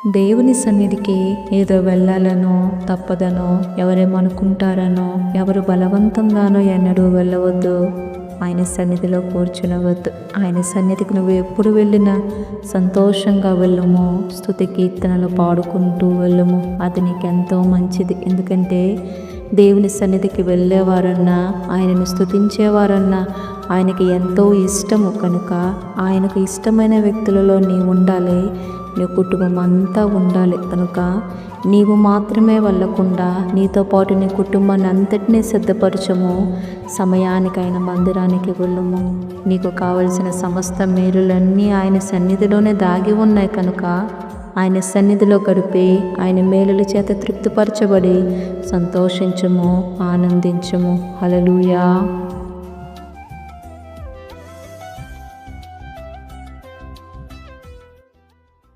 దేవుని సన్నిధికి ఏదో వెళ్ళాలనో తప్పదనో ఎవరేమనుకుంటారనో ఎవరు బలవంతంగానో ఎన్నడూ వెళ్ళవద్దు. ఆయన సన్నిధిలో కూర్చునవద్దు. ఆయన సన్నిధికి నువ్వు ఎప్పుడు వెళ్ళినా సంతోషంగా వెళ్ళము, స్తుతి కీర్తనలు పాడుకుంటూ వెళ్ళము. అది నీకెంతో మంచిది. ఎందుకంటే దేవుని సన్నిధికి వెళ్ళేవారన్నా ఆయనను స్తుతించేవారన్నా ఆయనకి ఎంతో ఇష్టము. కనుక ఆయనకు ఇష్టమైన వ్యక్తులలో నీవు ఉండాలి, నీ కుటుంబం అంతా ఉండాలి. కనుక నీవు మాత్రమే వెళ్ళకుండా నీతో పాటు నీ కుటుంబాన్ని అంతటినీ సిద్ధపరచము. సమయానికి ఆయన మందిరానికి వెళ్ళము. నీకు కావలసిన సమస్త మేలులన్నీ ఆయన సన్నిధిలోనే దాగి ఉన్నాయి. కనుక ఆయన సన్నిధిలో గడిపి ఆయన మేలుల చేత తృప్తిపరచబడి సంతోషించము, ఆనందించము. హల్లెలూయా.